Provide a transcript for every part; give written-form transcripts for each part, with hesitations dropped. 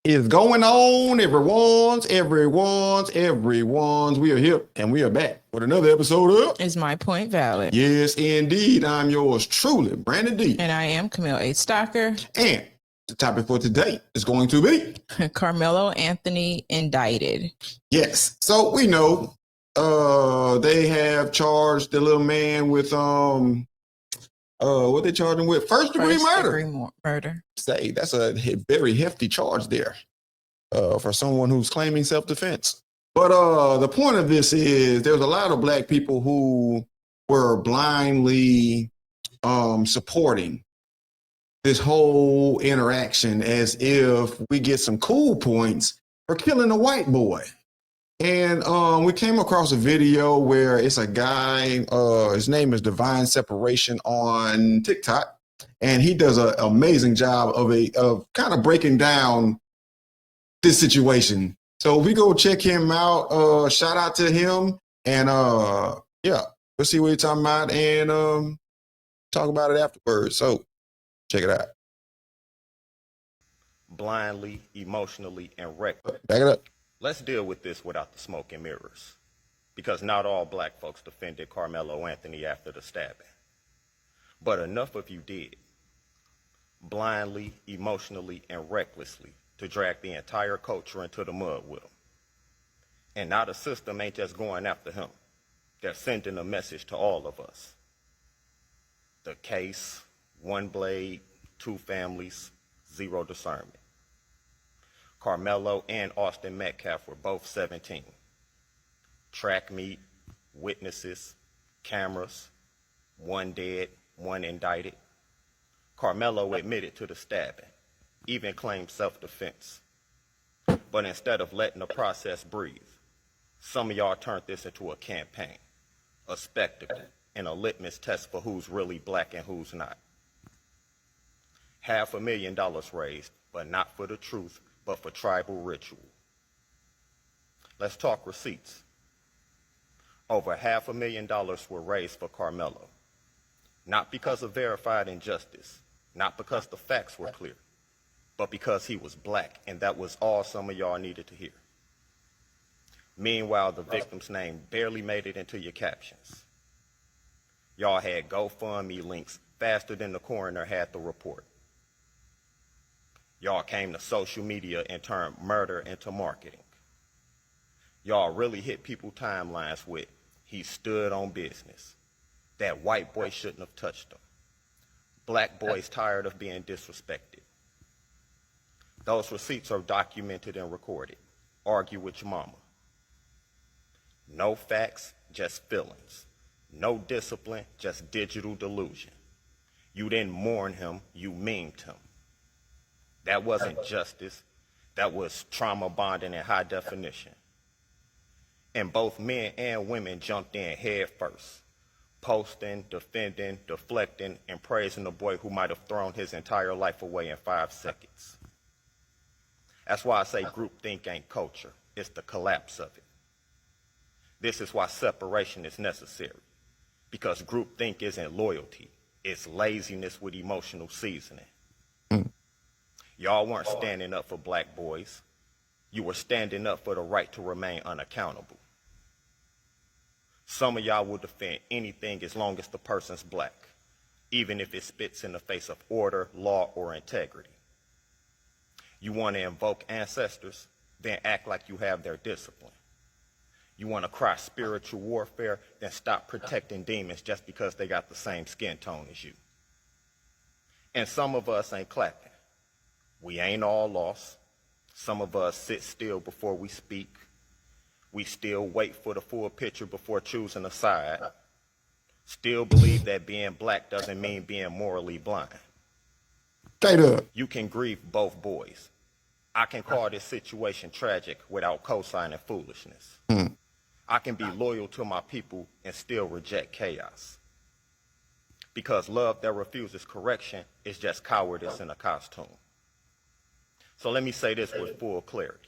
is going on, everyone's. We are here and we are back with another episode of Is My Point Valid? Yes, indeed. I'm yours truly, Brandon D. And I am Camille A. Stalker. And the topic for today is going to be KarmeloAnthony indicted. Yes. So we know they have charged the little man with what they charged him with? First degree murder. Say that's a very hefty charge there for someone who's claiming self-defense. But the point of this is there's a lot of black people who were blindly supporting this whole interaction as if we get some cool points for killing a white boy. And we came across a video where it's a guy, his name is Divine Separation on TikTok, and he does an amazing job of kind of breaking down this situation. So we go check him out. Shout out to him, and yeah, we'll see what he's talking about and talk about it afterwards. So check it out. Blindly, emotionally, and recklessly. Back it up. Let's deal with this without the smoke and mirrors, because not all black folks defended KarmeloAnthony after the stabbing. But enough of you did. Blindly, emotionally, and recklessly to drag the entire culture into the mud with him. And now the system ain't just going after him. They're sending a message to all of us. The case, one blade, two families, zero discernment. Karmelo and Austin Metcalf were both 17. Track meet, witnesses, cameras, one dead, one indicted. Karmelo admitted to the stabbing, even claimed self-defense. But instead of letting the process breathe, some of y'all turned this into a campaign, a spectacle, and a litmus test for who's really black and who's not. $500,000 raised, but not for the truth, but for tribal ritual. Let's talk receipts. Over $500,000 were raised for Karmelo, not because of verified injustice, not because the facts were clear, but because he was black, and that was all some of y'all needed to hear. Meanwhile, the victim's name barely made it into your captions. Y'all had GoFundMe links faster than the coroner had the report. Y'all came to social media and turned murder into marketing. Y'all really hit people timelines with, he stood on business. That white boy shouldn't have touched him. Black boys tired of being disrespected. Those receipts are documented and recorded. Argue with your mama. No facts, just feelings. No discipline, just digital delusion. You didn't mourn him, you memed him. That wasn't justice. That was trauma bonding in high definition. And both men and women jumped in head first, posting, defending, deflecting, and praising the boy who might have thrown his entire life away in 5 seconds. That's why I say groupthink ain't culture. It's the collapse of it. This is why separation is necessary, because groupthink isn't loyalty. It's laziness with emotional seasoning. Y'all weren't standing up for black boys. You were standing up for the right to remain unaccountable. Some of y'all will defend anything as long as the person's black, even if it spits in the face of order, law, or integrity. You want to invoke ancestors, then act like you have their discipline. You want to cry spiritual warfare, then stop protecting demons just because they got the same skin tone as you. And some of us ain't clapping. We ain't all lost. Some of us sit still before we speak. We still wait for the full picture before choosing a side. Still believe that being black doesn't mean being morally blind. Straight up. You can grieve both boys. I can call this situation tragic without co-signing foolishness. I can be loyal to my people and still reject chaos. Because love that refuses correction is just cowardice in a costume. So let me say this with full clarity.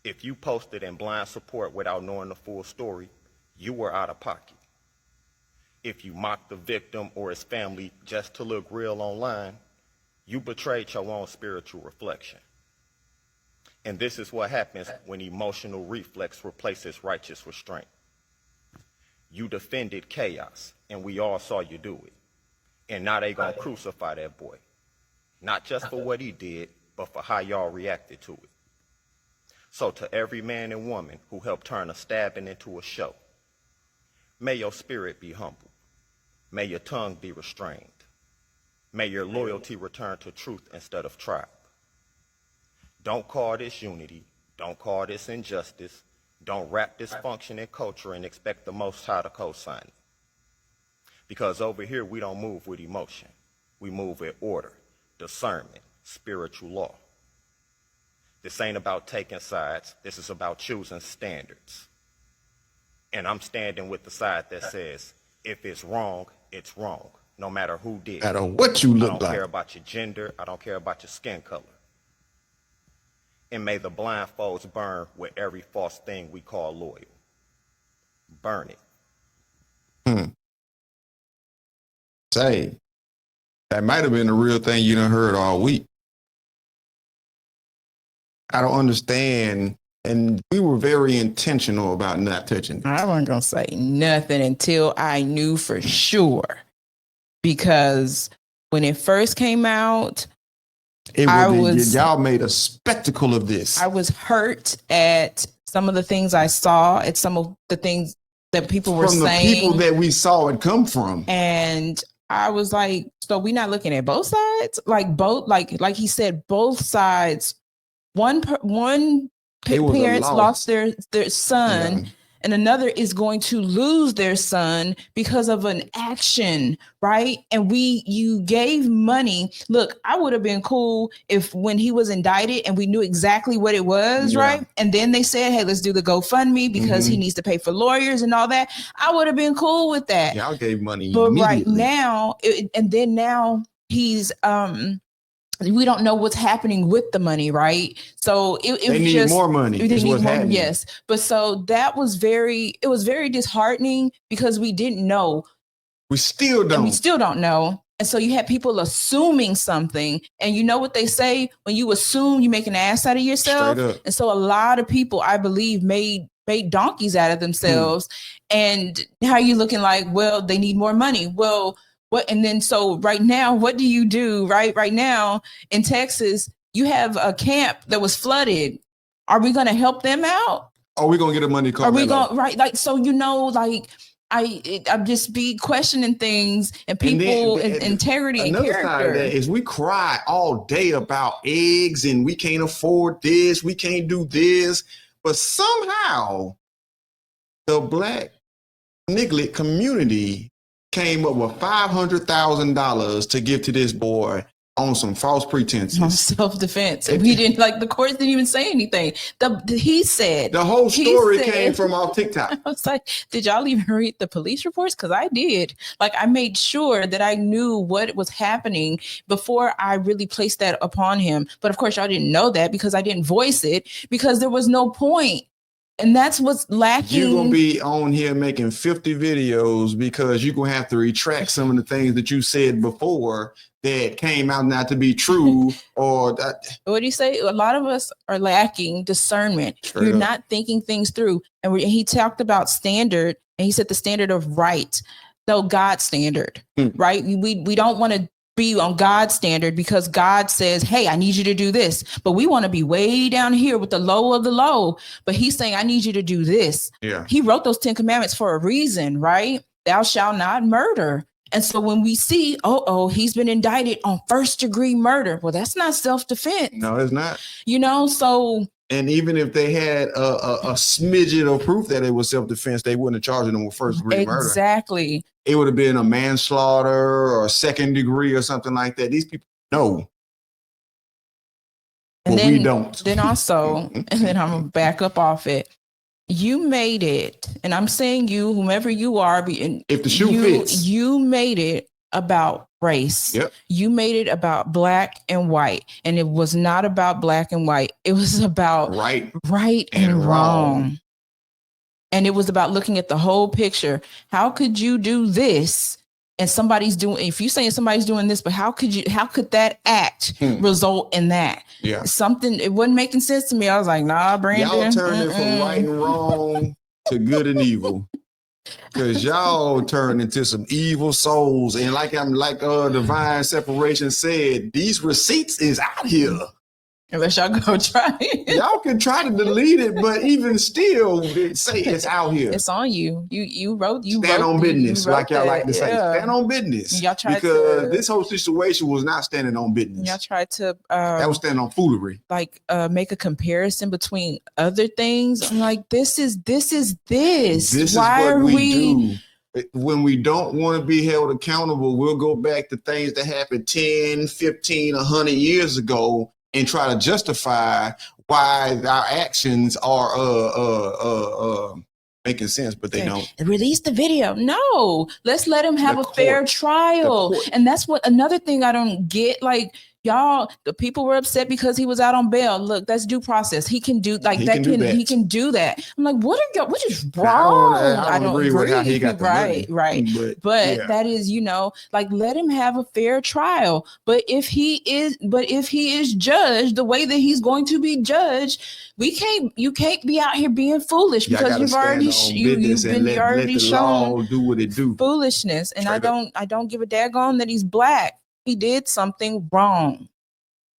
If you posted in blind support without knowing the full story, you were out of pocket. If you mocked the victim or his family just to look real online, you betrayed your own spiritual reflection. And this is what happens when emotional reflex replaces righteous restraint. You defended chaos, and we all saw you do it. And now they gonna crucify that boy. Not just for what he did, but for how y'all reacted to it. So to every man and woman who helped turn a stabbing into a show, may your spirit be humble. May your tongue be restrained. May your loyalty return to truth instead of tribe. Don't call this unity. Don't call this injustice. Don't wrap dysfunction in culture and expect the Most High to co-sign it. Because over here, we don't move with emotion. We move with order, discernment, spiritual law. This ain't about taking sides. This is about choosing standards. And I'm standing with the side that says, if it's wrong, no matter who did it. No matter what you look like. I don't care like. about your gender. I don't care about your skin color. And may the blindfolds burn with every false thing we call loyal. Burn it. Say, that might have been the real thing you done heard all week. I don't understand. And we were very intentional about not touching it. I wasn't going to say nothing until I knew for sure. Because when it first came out, y'all made a spectacle of this. I was hurt at some of the things I saw, at some of the things that people were saying. From the people that we saw it come from. And I was like, so we're not looking at both sides? Like he said, both sides. One parents lost their son, and another is going to lose their son because of an action, right? And you gave money. Look, I would have been cool if when he was indicted and we knew exactly what it was, right? And then they said, hey, let's do the GoFundMe because he needs to pay for lawyers and all that. I would have been cool with that. Y'all gave money but immediately. Right now, now he's we don't know what's happening with the money, right? So they need more money. Yes. But so that was very disheartening because we didn't know. We still don't know. And so you had people assuming something, and you know what they say, when you assume, you make an ass out of yourself. And so a lot of people, I believe, made donkeys out of themselves. And how are you looking like, well, they need more money. Well, what? And then so right now, what do you do? Right now in Texas, you have a camp that was flooded. Are we going to help them out? Are we going to get a money call? Are we going I just be questioning things and people and integrity and character. Another side of that is we cry all day about eggs and we can't afford this, we can't do this, but somehow the Black Niglet community came up with $500,000 to give to this boy on some false pretenses. On self-defense. And we didn't, the court didn't even say anything. He said. The whole story came from off TikTok. I was like, did y'all even read the police reports? Because I did. I made sure that I knew what was happening before I really placed that upon him. But of course, y'all didn't know that because I didn't voice it because there was no point. And that's what's lacking. You're going to be on here making 50 videos because you're going to have to retract some of the things that you said before that came out not to be true. Or that. What do you say? A lot of us are lacking discernment. You're not thinking things through. And he talked about standard, and he said the standard of right. So God's standard, right? We don't want to be on God's standard because God says, hey, I need you to do this. But we want to be way down here with the low of the low. But he's saying, I need you to do this. Yeah. He wrote those 10 commandments for a reason, right? Thou shalt not murder. And so when we see, he's been indicted on 1st-degree murder. Well, that's not self-defense. No, it's not. So. And even if they had a smidgen of proof that it was self-defense, they wouldn't have charged him with 1st-degree murder. Exactly. It would have been a manslaughter or 2nd degree or something like that. These people know. And then, we don't. Then also, and then I'm going to back up off it. You made it, and I'm saying you, whomever you are, if the shoe fits, you made it about race. Yep. You made it about black and white, and it was not about black and white. It was about right and wrong. And it was about looking at the whole picture. How could you do this and if you're saying somebody's doing this, but how could that act result in that? Yeah. Something, it wasn't making sense to me. I was like, nah, Brandon. Y'all turning from right and wrong to good and evil. Cause y'all turn into some evil souls. And like Divine Separation said, these receipts is out here. Unless y'all go try it. Y'all can try to delete it, but even still, they say it's out here. It's on you. You wrote stand on business, like y'all like to say. Stand on business. Y'all tried because this whole situation was not standing on business. Y'all tried to that was standing on foolery. Like make a comparison between other things. I'm like, this is this. Why are we do? When we don't want to be held accountable, we'll go back to things that happened 10, 15, 100 years ago and try to justify why our actions are making sense, but they don't. Release the video. No, let's let him have a fair trial. And that's what another thing I don't get. Like, y'all, the people were upset because he was out on bail. Look, that's due process. He can do like that. He can do that. I'm like, what is wrong? I don't agree with how he got the money. Right. But that is, like, let him have a fair trial. But if he is judged the way that he's going to be judged, you can't be out here being foolish because you've already shown do what it do. Foolishness. And I don't give a daggone that he's black. He did something wrong,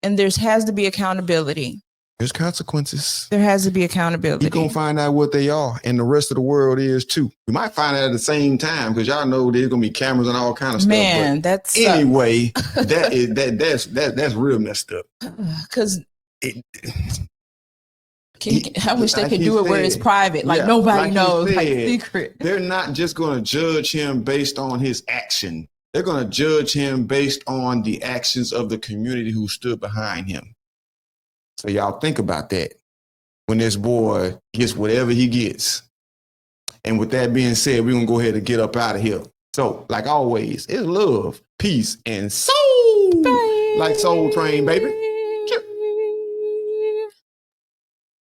and there has to be accountability. There's consequences. There has to be accountability. You're going to find out what they are, and the rest of the world is too. We might find out at the same time because y'all know there's going to be cameras and all kind of stuff. Man, that's anyway, that's real messed up. Because I wish they could do it where it's private, like nobody knows, like secret. They're not just going to judge him based on his action. They're going to judge him based on the actions of the community who stood behind him. So y'all think about that when this boy gets whatever he gets. And with that being said, we're going to go ahead and get up out of here. So, like always, it's love, peace, and soul. Bye. Like Soul Train, baby.